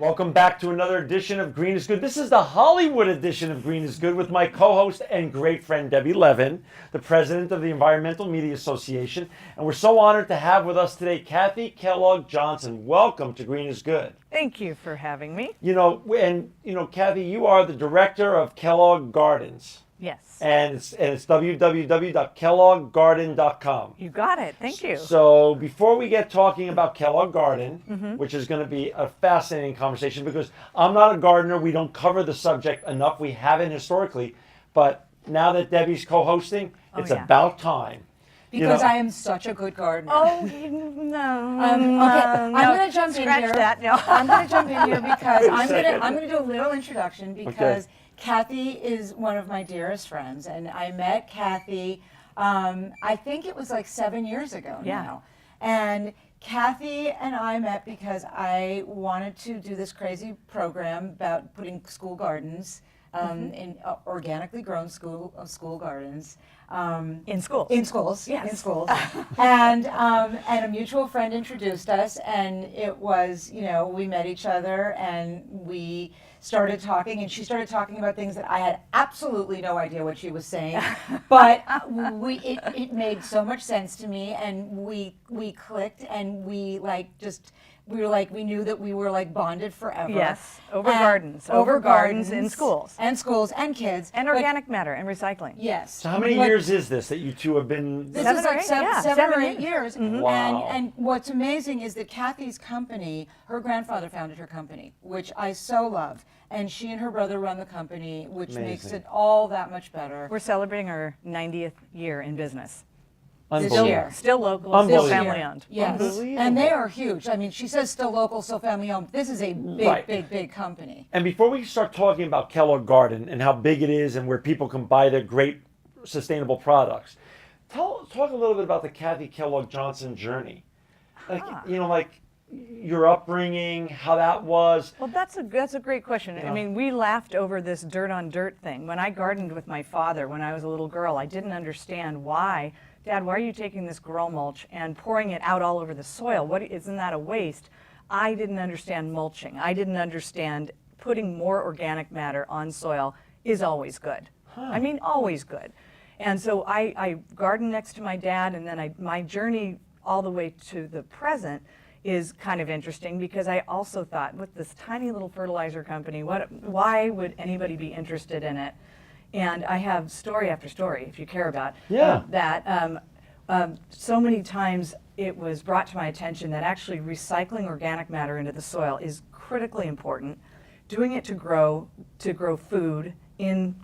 Welcome back to another edition of Green is Good. This is the Hollywood edition of Green is Good with my co-host and great friend Debbie Levin, the president of the Environmental Media Association. And we're so honored to have with us today Kathy Kellogg Johnson. Welcome to Green is Good. Thank you for having me. Kathy, you are the director of Kellogg Gardens. Yes. And it's www.kellogggarden.com. You got it. Thank you. So before we get talking about Kellogg Garden, which is going to be a fascinating conversation because I'm not a gardener, we don't cover the subject enough, we haven't historically, but now that Debbie's co-hosting, it's about time. Because I am such a good gardener. Oh, no. Okay, I'm going to jump in Scratch here. that. No. I'm going to jump in here because I'm going to do a little introduction because Kathy is one of my dearest friends, and I met Kathy, I think it was like 7 years ago now. And Kathy and I met because I wanted to do this crazy program about putting school gardens in organically grown school gardens. In schools. In schools, yes. in schools. And a mutual friend introduced us, and it was, we met each other and we started talking, and she started talking about things that I had absolutely no idea what she was saying, but it made so much sense to me, and we clicked, and we knew that we were like bonded forever. Yes, over gardens in schools. And schools and kids. And organic matter and recycling. Yes. So how many years is this that you two have been? This 7 is or like 8, seven or 8 years. Wow. And what's amazing is that Kathy's company, her grandfather founded her company, which I so love. And she and her brother run the company, which makes it all that much better. We're celebrating our 90th year in business. This year. Still local, still family owned. Yes. And they are huge. I mean, she says still local, still family owned. This is a big company. And before we start talking about Kellogg Garden and how big it is and where people can buy their great sustainable products, talk a little bit about the Kathy Kellogg Johnson journey. Like your upbringing, how that was. Well, that's a great question. I mean, we laughed over this dirt on dirt thing. When I gardened with my father when I was a little girl, I didn't understand why. Dad, why are you taking this grow mulch and pouring it out all over the soil? Isn't that a waste? I didn't understand mulching. I didn't understand putting more organic matter on soil is always good. I mean, always good. And so I gardened next to my dad, and then my journey all the way to the present is kind of interesting because I also thought, with this tiny little fertilizer company, why would anybody be interested in it? And I have story after story, if you care about that. So many times it was brought to my attention that actually recycling organic matter into the soil is critically important. Doing it to grow food in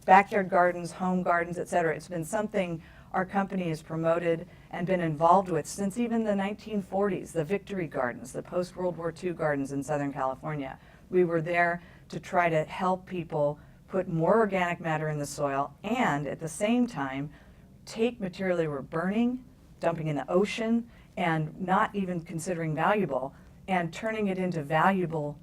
backyard gardens, home gardens, et cetera. It's been something our company has promoted and been involved with since even the 1940s, the Victory Gardens, the post-World War II gardens in Southern California. We were there to try to help people put more organic matter in the soil and at the same time take material they were burning, dumping in the ocean, and not even considering valuable, and turning it into valuable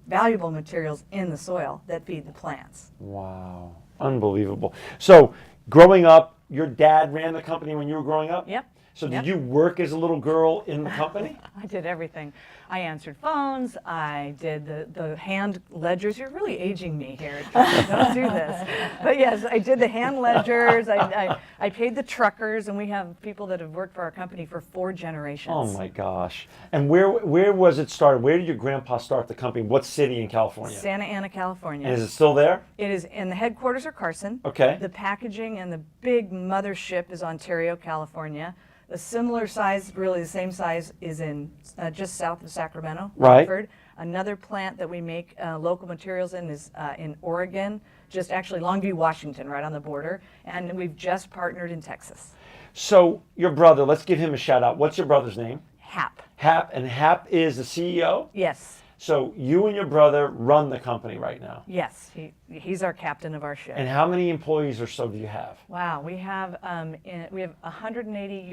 materials in the soil that feed the plants. Wow, unbelievable. So growing up, your dad ran the company when you were growing up? Yep. So did you work as a little girl in the company? I did everything. I answered phones. I did the hand ledgers. You're really aging me here. Don't do this. But yes, I did the hand ledgers. I paid the truckers, and we have people that have worked for our company for 4 generations. Oh my gosh. And where was it started? Where did your grandpa start the company? What city in California? Santa Ana, California. And is it still there? It is, and the headquarters are Carson. Okay. The packaging and the big mothership is Ontario, California. A similar size, really the same size, is in just south of Sacramento, Rockford. Another plant that we make local materials in is in Oregon, just actually Longview, Washington, right on the border. And we've just partnered in Texas. So your brother, let's give him a shout out. What's your brother's name? Hap. Hap, and Hap is the CEO? Yes. So you and your brother run the company right now? Yes, he's our captain of our ship. And how many employees or so do you have? Wow, we have 180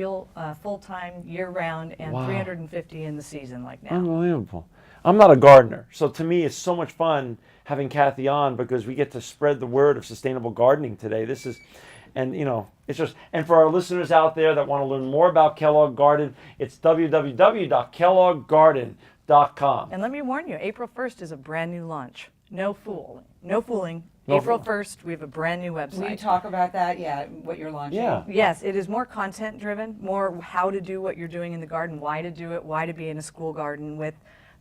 full-time year-round and 350 in the season like now. Unbelievable. I'm not a gardener, so to me it's so much fun having Kathy on because we get to spread the word of sustainable gardening today. This is, and it's just, and for our listeners out there that want to learn more about Kellogg Garden, it's www.kellogggarden.com. GreenIsGood.com. And let me warn you, April 1st is a brand new launch. No fooling. No fooling. No April fool. 1st, we have a brand new website. Will you talk about that? Yeah, what you're launching. Yeah. Yes, it is more content driven, more how to do what you're doing in the garden, why to do it, why to be in a school garden with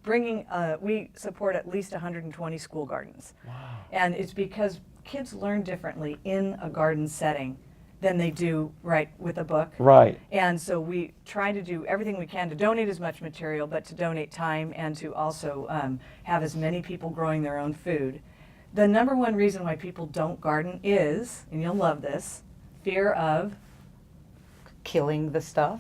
bringing, we support at least 120 school gardens. Wow. And it's because kids learn differently in a garden setting than they do with a book. Right. And so we try to do everything we can to donate as much material, but to donate time and to also have as many people growing their own food. The number one reason why people don't garden is, and you'll love this, fear of Killing the stuff.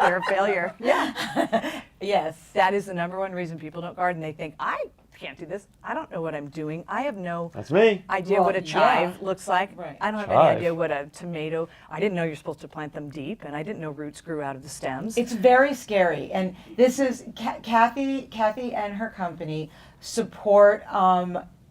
fear of failure. Yeah. Yes. That is the number one reason people don't garden. They think, I can't do this. I don't know what I'm doing. I have no That's me. idea Well, what a chive looks like. Right. I don't have Chive. any idea what a tomato. I didn't know you're supposed to plant them deep, and I didn't know roots grew out of the stems. It's very scary, and this is Kathy and her company support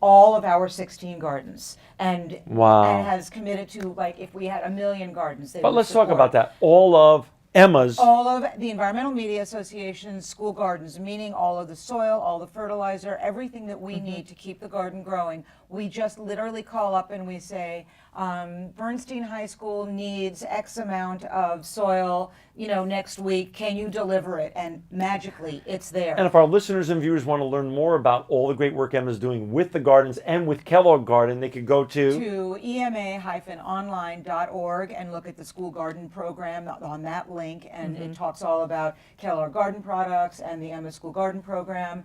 all of our 16 gardens, and Wow. and has committed to, like, if we had 1 million gardens, they But would let's talk support about that. All of Emma's. all of the Environmental Media Association's school gardens, meaning all of the soil, all the fertilizer, everything that we need to keep the garden growing. We just literally call up and we say, Bernstein High School needs X amount of soil, next week. Can you deliver it? And magically, it's there. And if our listeners and viewers want to learn more about all the great work Emma's doing with the gardens and with Kellogg Garden, they could go to ema-online.org and look at the school garden program on that link, and it talks all about Kellogg Garden products and the Emma School Garden program.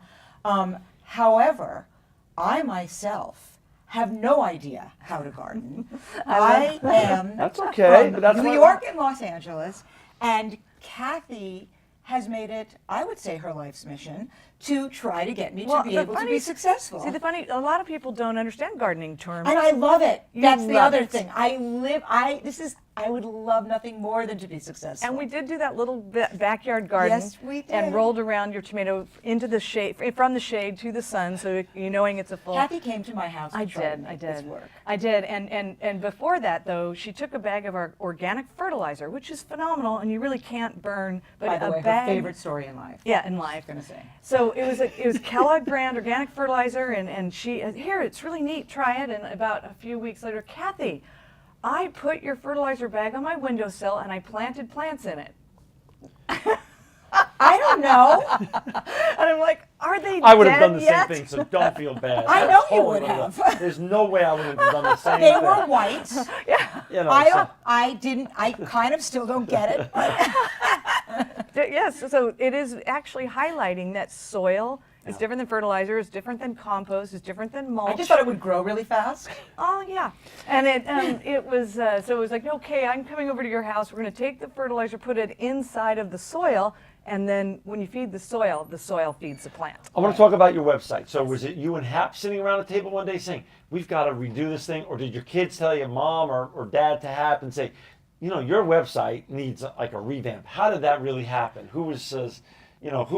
However, I myself have no idea how to garden. I am That's okay, from but that's New what- York and Los Angeles, and Kathy has made it, I would say, her life's mission to try to get me to be able to be successful. See, a lot of people don't understand gardening terms. And I love it. You That's the love other it. thing. I would love nothing more than to be successful. And we did do that little backyard garden. Yes, we did. And rolled around your tomato into the shade, from the shade to the sun, so you knowing it's a full. Kathy came to my house to try to make this work. I did. And before that, though, she took a bag of our organic fertilizer, which is phenomenal, and you really can't burn. But By the a way, bag. her favorite story in life. Yeah, in life. I was gonna say. So it was Kellogg brand organic fertilizer, and she here, it's really neat. Try it. And about a few weeks later, Kathy, I put your fertilizer bag on my windowsill and I planted plants in it. I don't know. And I'm like, are they I would have dead done the yet? same thing, so don't feel bad. I know you totally would would've have. done- There's no way I would have done the same They thing. were white. You know, I kind of still don't get it. Yes, so it is actually highlighting that soil is different than fertilizer, is different than compost, is different than mulch. I just thought it would grow really fast. Oh yeah, and it was so it was like, okay, I'm coming over to your house. We're going to take the fertilizer, put it inside of the soil, and then when you feed the soil feeds the plant. I want to talk about your website. So was it you and Hap sitting around a table one day saying, we've got to redo this thing? Or did your kids tell you, mom or dad, to Hap and say, your website needs like a revamp? How did that really happen? Who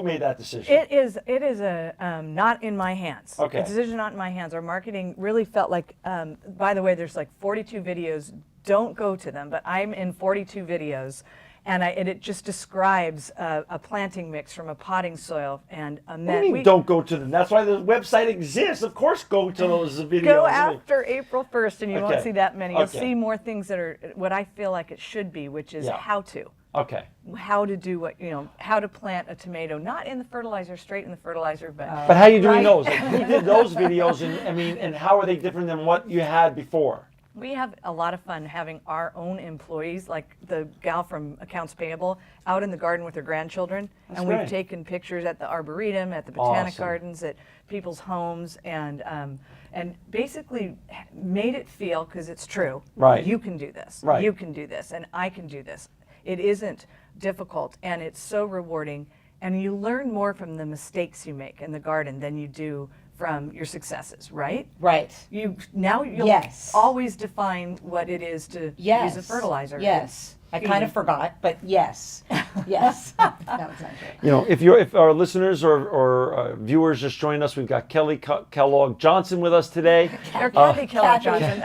made that decision? It is not in my hands. Okay. It's a decision not in my hands. Our marketing really felt like, by the way, there's like 42 videos. Don't go to them, but I'm in 42 videos. And it just describes a planting mix from a potting soil and a What do you mean don't go to them? That's why the website exists. Of course, go to those videos. Go after April 1st and you won't Okay. see that many. You'll Okay. see more things that are what I feel like it should be, which is how to. Okay. How to do how to plant a tomato, not in the fertilizer, straight in the fertilizer, but But how are you doing those? Like, who did those videos? And how are they different than what you had before? we have a lot of fun having our own employees, like the gal from Accounts Payable, out in the garden with her grandchildren. That's and great. we've taken pictures at the Arboretum, at the Botanic Awesome. Gardens, at people's homes, and basically made it feel, because it's true, Right. you can do this, Right. you can do this, and I can do this. It isn't difficult, and it's so rewarding, and you learn more from the mistakes you make in the garden than you do from your successes, right? Right. You'll Yes. always define what it is to use a fertilizer. Yes. I kind of forgot, but yes. Yes. No, it's not true. If our listeners or viewers just joined us, we've got Kellogg Johnson with us today. Or Kathy Kellogg Johnson.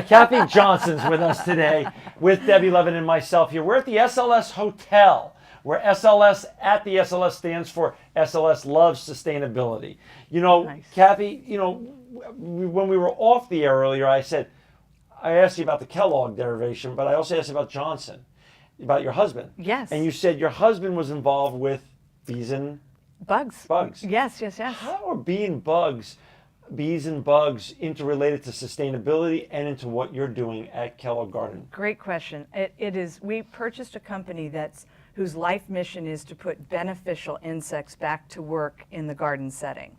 Kathy Johnson's with us today, with Debbie Levin and myself here. We're at the SLS Hotel where SLS at the SLS stands for SLS Loves Sustainability. You know, Nice. Kathy, you know, when we were off the air earlier, I asked you about the Kellogg derivation, but I also asked you about Johnson, about your husband. Yes. And you said your husband was involved with bees and Bugs. bugs. Yes. How are bees and bugs interrelated to sustainability and into what you're doing at Kellogg Garden? Great question. It is. We purchased a company whose life mission is to put beneficial insects back to work in the garden setting.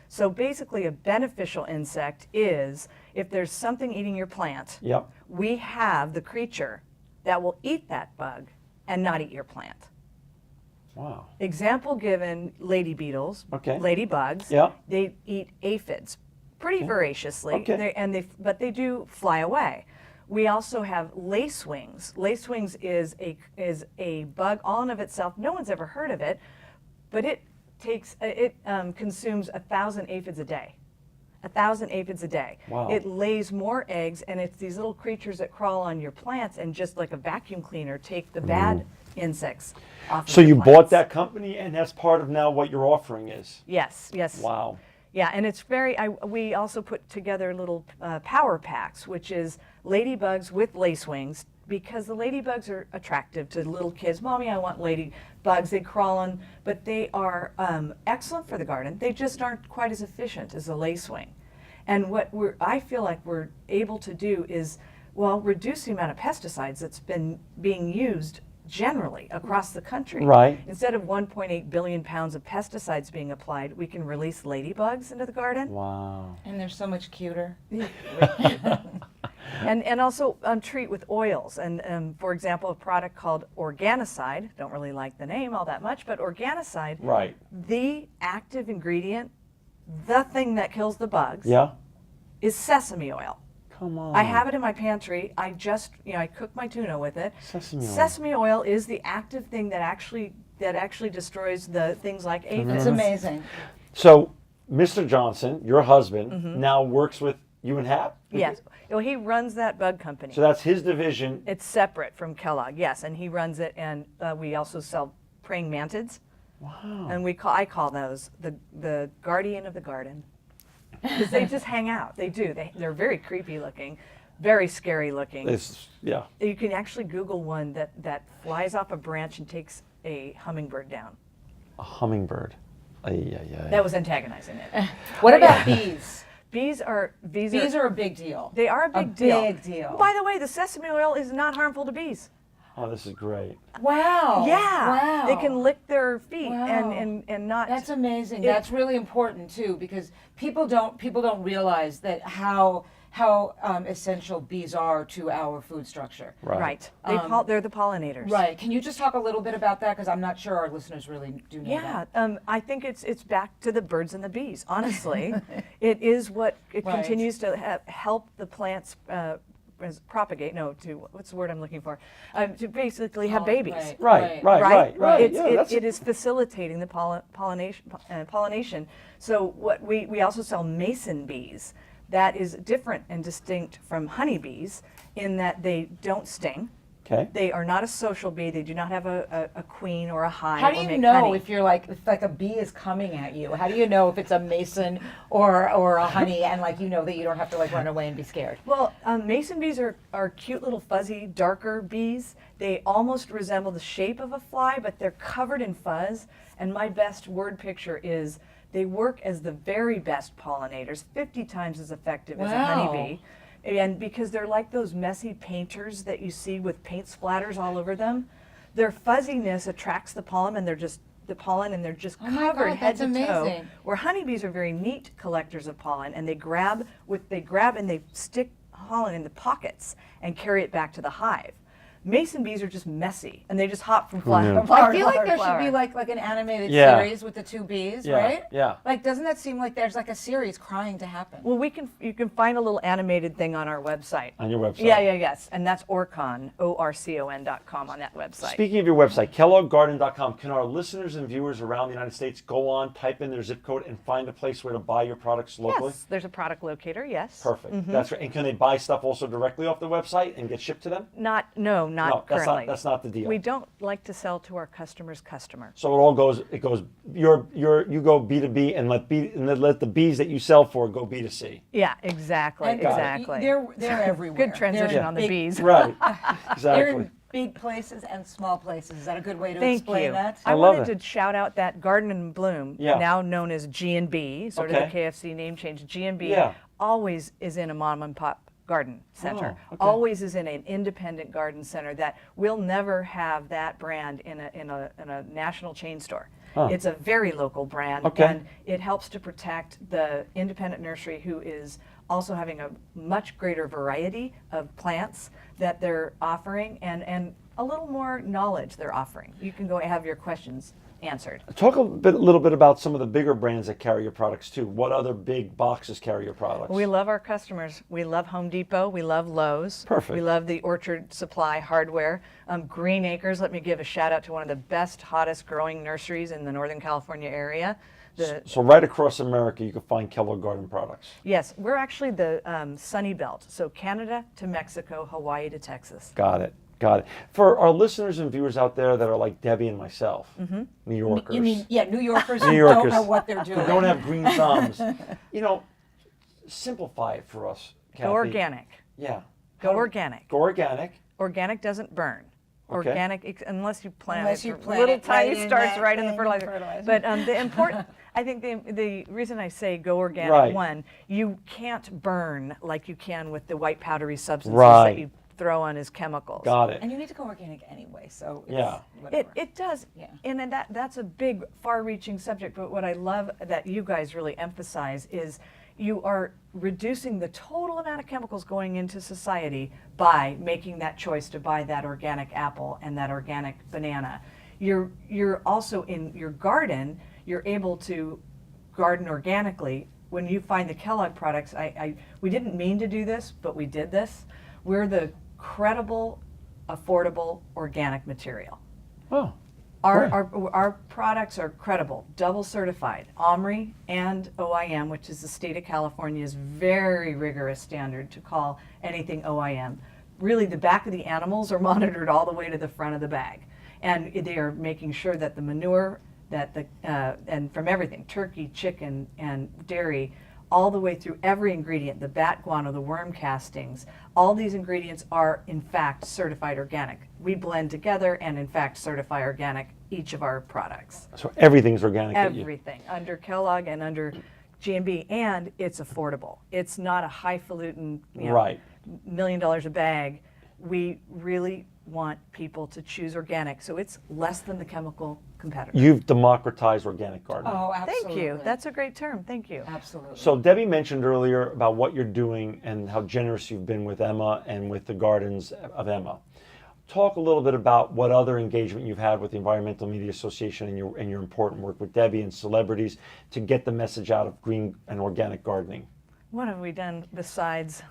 So basically, a beneficial insect is if there's something eating your plant, Yep. we have the creature that will eat that bug and not eat your plant. Wow. Example given, lady beetles, Okay. ladybugs. Yeah. They eat aphids pretty voraciously, Okay. but they do fly away. We also have lacewings. Lacewings is a bug all in of itself. No one's ever heard of it, but it consumes 1,000 aphids a day. 1,000 aphids a day. Wow. It lays more eggs, and it's these little creatures that crawl on your plants and just like a vacuum cleaner take the bad insects off. So of you your bought plants. that company, and that's part of now what your offering is. Yes. Wow. Yeah, and it's we also put together little power packs, which is ladybugs with lacewings, because the ladybugs are attractive to little kids. Mommy, I want ladybugs. They crawl on, but they are excellent for the garden. They just aren't quite as efficient as a lacewing. And what I feel like we're able to do is, well, reduce the amount of pesticides that's been being used generally across the country. Right. Instead of 1.8 billion pounds of pesticides being applied, we can release ladybugs into the garden. Wow. And they're so much cuter. And also treat with oils. And for example, a product called Organicide, don't really like the name all that much, but Organicide, Right. the active ingredient, the thing that kills the bugs, Yeah. is sesame oil. Come on. I have it in my pantry. I cook my tuna with it. Sesame oil. Sesame oil is the active thing that actually destroys the things like aphids. It's amazing. So, Mr. Johnson, your husband, now works with you and Hap? Yes. Well, he runs that bug company. So that's his division. It's separate from Kellogg, yes, and he runs it, and we also sell praying mantids. Wow. And I call those the guardian of the garden, because they just hang out. They do. They're very creepy looking, very scary looking. Yeah. You can actually Google one that flies off a branch and takes a hummingbird down. A hummingbird. Yeah. That was antagonizing it. What about bees? Bees are a big deal. They are a big deal. Big deal. By the way, the sesame oil is not harmful to bees. Oh, this is great. Wow. Yeah. Wow. They can lick their feet Wow. and not. That's amazing. That's really important too, because people don't realize that how essential bees are to our food structure. Right. They're the pollinators. Right. Can you just talk a little bit about that? Because I'm not sure our listeners really do know Yeah, that. I think it's back to the birds and the bees. Honestly, it is what it Right. continues to help the plants propagate. No, what's the word I'm looking for? To basically have babies. Right. Yeah, It is facilitating the pollination. So what we also sell mason bees. That is different and distinct from honeybees in that they don't sting. Okay. They are not a social bee. They do not have a queen or a hive. How do or you make know honey. if a bee is coming at you? How do you know if it's a mason or a honey, and that you don't have to run away and be scared? Well, mason bees are cute little fuzzy, darker bees. They almost resemble the shape of a fly, but they're covered in fuzz. And my best word picture is they work as the very best pollinators, 50 times as effective as a honeybee. And because they're like those messy painters that you see with paint splatters all over them, their fuzziness attracts the pollen, and they're just covered head to toe. Amazing. Where honeybees are very neat collectors of pollen, and they grab and they stick pollen in the pockets and carry it back to the hive. Mason bees are just messy, and they just hop from flower to flower. I feel like to there flower. should be like an animated Yeah. series with the two bees, Yeah, right? yeah. Doesn't that seem like there's a series crying to happen? Well, you can find a little animated thing on our website. On your website. Yes, and that's orcon.com on that website. Speaking of your website, kellogggarden.com, can our listeners and viewers around the United States go on, type in their zip code, and find a place where to buy your products locally? Yes, there's a product locator. Yes. Perfect. That's right. And can they buy stuff also directly off the website and get shipped to them? No, not that's currently. that's not the deal. We don't like to sell to our customer's customer. So it goes, you go B2B and let the Bs that you sell for go B2C. Yeah, exactly, And exactly. they're everywhere. Good transition They're on the big- bees. Right, They're exactly. in big places and small places. Is that a good way to Thank explain you. that? I love wanted it. to shout out that Garden and Bloom, Yeah. now known as G&B, sort of Okay. the KFC name change. G&B Yeah. always is in a mom and pop garden center. Oh, okay. Always is in an independent garden center that will never have that brand in a national chain store. Huh. It's a very local brand, Okay. and it helps to protect the independent nursery who is also having a much greater variety of plants that they're offering and a little more knowledge they're offering. You can go and have your questions answered. Talk a little bit about some of the bigger brands that carry your products too. What other big boxes carry your products? We love our customers. We love Home Depot. We love Lowe's. Perfect. We love the Orchard Supply Hardware. Green Acres, let me give a shout out to one of the best, hottest growing nurseries in the Northern California area. So right across America, you can find Kellogg Garden products. Yes, we're actually the Sunny Belt. So Canada to Mexico, Hawaii to Texas. Got it. Got it. For our listeners and viewers out there that are like Debbie and myself, New Yorkers, You mean, yeah, New Yorkers New who Yorkers don't know what they're doing. who don't have green thumbs, simplify it for us, Kathy. Go organic. Yeah. Go organic. Go organic. Organic doesn't burn. Okay. Organic, unless you plant Unless it, you plant little it tiny right in starts that right in the thing, fertilizer. But the important, I think the reason I say go organic, Right. one, you can't burn like you can with the white powdery substances Right. that you throw on as chemicals. Got it. And you need to go organic anyway, so it's Yeah. whatever. It does, Yeah. and then that's a big, far-reaching subject. But what I love that you guys really emphasize is you are reducing the total amount of chemicals going into society by making that choice to buy that organic apple and that organic banana. You're also in your garden. You're able to garden organically. When you find the Kellogg products, we didn't mean to do this, but we did this. We're the credible, affordable, organic material. Oh. Our products are credible, double certified, OMRI and OIM, which is the state of California's very rigorous standard to call anything OIM. Really, the back of the animals are monitored all the way to the front of the bag. And they are making sure that the manure, and from everything, turkey, chicken, and dairy, all the way through every ingredient, the bat guano, the worm castings, all these ingredients are in fact certified organic. We blend together and in fact certify organic each of our products. So everything's organic. at you. Everything under Kellogg and under G&B, and it's affordable. It's not a highfalutin, Right. $1 million a bag. We really want people to choose organic, so it's less than the chemical competitor. You've democratized organic gardening. Oh, absolutely. Thank you. That's a great term. Thank you. Absolutely. So Debbie mentioned earlier about what you're doing and how generous you've been with Emma and with the gardens of Emma. Talk a little bit about what other engagement you've had with the Environmental Media Association and your important work with Debbie and celebrities to get the message out of green and organic gardening. What have we done besides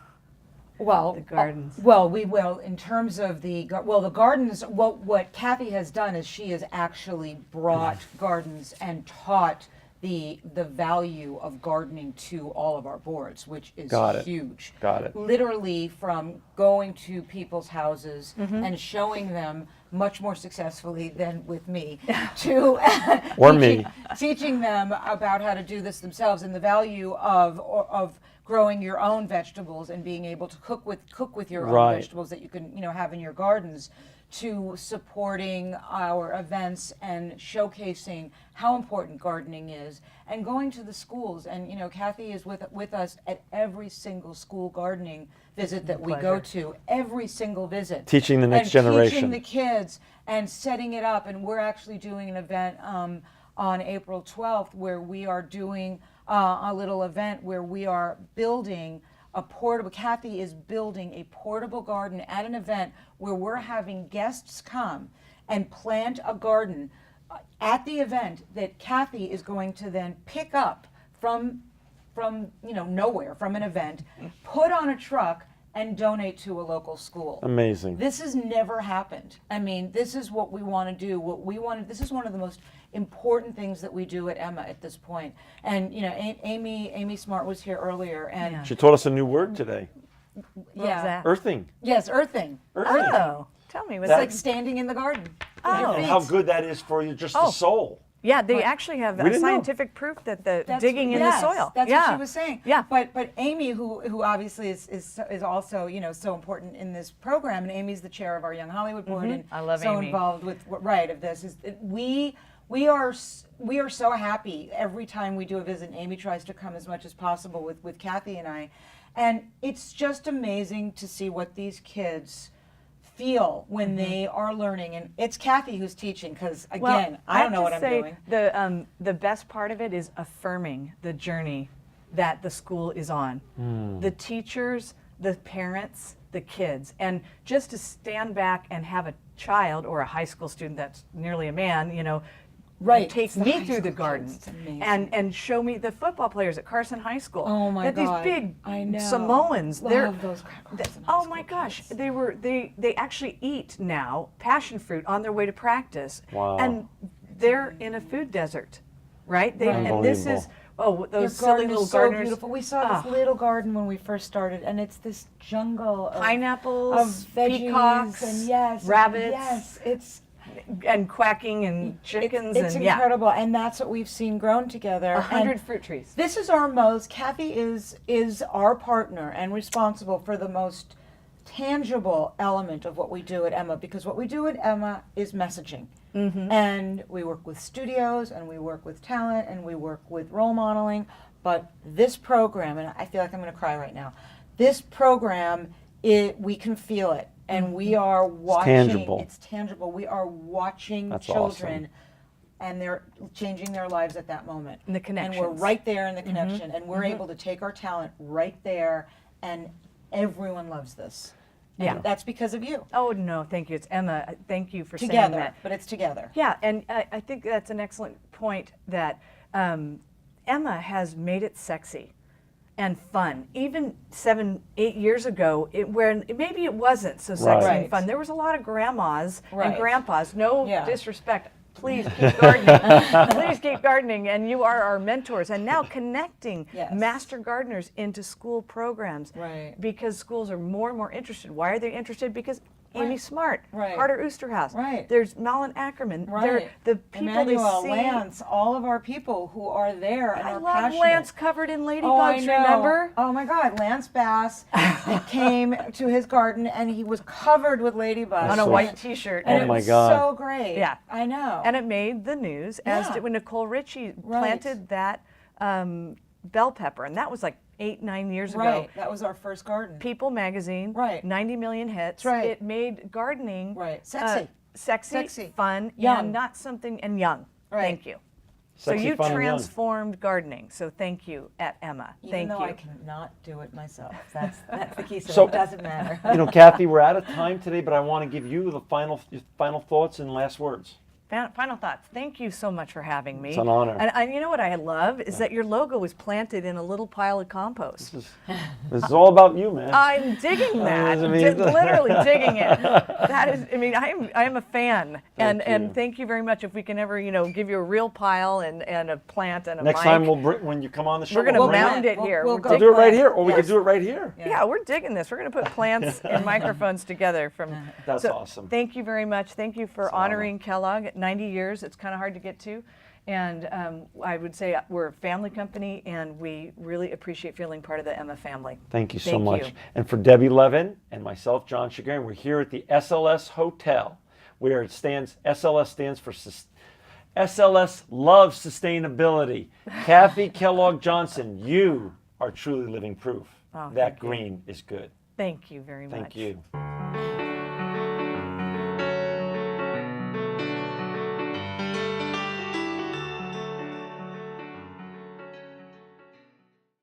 Well, the gardens? we will in terms of the gardens. What Kathy has done is she has actually brought gardens and taught the value of gardening to all of our boards, which is Got it. huge. Got it. Literally from going to people's houses and showing them much more successfully than with me to Or me. teaching them about how to do this themselves and the value of growing your own vegetables and being able to cook with your own Right. vegetables that you can have in your gardens, to supporting our events and showcasing how important gardening is, and going to the schools. And Kathy is with us at every single school gardening visit that we go to, every single visit, Teaching the next and generation. teaching the kids and setting it up. And we're actually doing an event on April 12th where we are doing a little event where we are building a portable, Kathy is building a portable garden at an event where we're having guests come and plant a garden at the event that Kathy is going to then pick up from nowhere, from an event, put on a truck and donate to a local school. Amazing. This has never happened. I mean, this is what we want to do. This is one of the most important things that we do at Emma at this point. And Amy Smart was here earlier, and She taught us a new word today. What was that? Earthing. yes, earthing. Earthing. Oh, Tell me. It's That- like standing in the garden. with your Oh. And feet. how good that is for you, just the Oh. soul. Yeah, they actually have We didn't know. scientific proof that the That's- digging in the yes, soil. That's yeah. what she was saying. Yeah. But Amy, who obviously is also so important in this program, and Amy's the chair of our Young Hollywood Board, and I love so Amy. involved with of this. We are so happy every time we do a visit. And Amy tries to come as much as possible with Kathy and I, and it's just amazing to see what these kids feel when they are learning. And it's Kathy who's teaching, because again, I don't know what I'm doing. The best part of it is affirming the journey that the school is on. The teachers, the parents, the kids, and just to stand back and have a child or a high school student that's nearly a man, Right. take It's the me high through the school garden kids. It's amazing. and show me the football players at Carson High School. Oh my that God. These big I know. Samoans. Love those Carson High oh School my gosh, kids. they actually eat now passion fruit on their way to practice. Wow. And they're in a food desert, right? And this is Your those silly garden little is so gardeners. beautiful. We saw this little garden when we first started, and it's this jungle of Pineapples, of veggies peacocks, and rabbits, it's and quacking and chickens it's and incredible, and that's what we've seen grown together. 100 And fruit trees. this is our most. Kathy is our partner and responsible for the most tangible element of what we do at Emma, because what we do at Emma is messaging. And we work with studios, and we work with talent, and we work with role modeling. But this program, and I feel like I'm going to cry right now, this program, we can feel it. And we are watching. tangible. It's tangible. We are watching That's children, awesome. and they're changing their lives at that moment. And the And we're connections. right there in the connection, and we're able to take our talent right there, and everyone loves this. And Yeah. that's because of you. Oh no, thank you. It's Emma. Thank you for saying Together, that. but it's together. Yeah, and I think that's an excellent point that Emma has made it sexy and fun. Even 7, 8 years ago, where maybe it wasn't so sexy Right. and fun. There was a lot of grandmas Right. and grandpas. No Yeah. disrespect. Please keep gardening. Please keep gardening, and you are our mentors. And now connecting Yes. master gardeners into school programs, Right. because schools are more and more interested. Why are they interested? Because Amy Smart, Right. Carter Oosterhouse, Right. there's Malin Ackerman, they're Right. the people Emmanuel, they see. Lance, all of our people who are there and I are love passionate. Lance covered in ladybugs. Oh, I know. Remember? Oh my God, Lance Bass came to his garden, and he was covered with ladybugs On a so- white T-shirt. And Oh it my was God. so great. Yeah. I know. And it made the news, as Yeah. did when Nicole Richie Right. planted that bell pepper, and that was like 8, 9 years ago. right. That was our first garden. People magazine, Right. 90 million hits. That's right. It made gardening Right. Sexy. sexy, fun, Young. and not something, and young. Right. Thank you. Sexy, so you fun, and young. transformed gardening. So thank you at Emma. Even Thank though you. I cannot do it myself. That's the key. So So- it doesn't matter. Kathy, we're out of time today, but I want to give you the final thoughts and last words. Final thoughts. Thank you so much for having me. It's an honor. And you know what I love is that your logo was planted in a little pile of compost. This is all about you, man. I'm digging that. I mean- Literally digging it. That is, I mean, I am a fan, Thank and you. thank you very much. If we can ever, give you a real pile and a plant and a Next mic. time when you come on the show, We're gonna we'll bring mound it We'll- here. we'll We're go We'll dig- do it right here, or we Yes. could do it right here. Yeah, we're digging this. We're going to put plants and microphones together from. That's awesome. Thank you very much. Thank you for It's an honor. honoring Kellogg at 90 years. It's kind of hard to get to. And I would say we're a family company, and we really appreciate feeling part of the Emma family. Thank you so Thank much. you. And for Debbie Levin and myself, John Chagrin, we're here at the SLS Hotel, where SLS stands for SLS Loves Sustainability. Kathy Kellogg Johnson, you are truly living proof Oh, that thank you. green is good. Thank you very much. Thank you.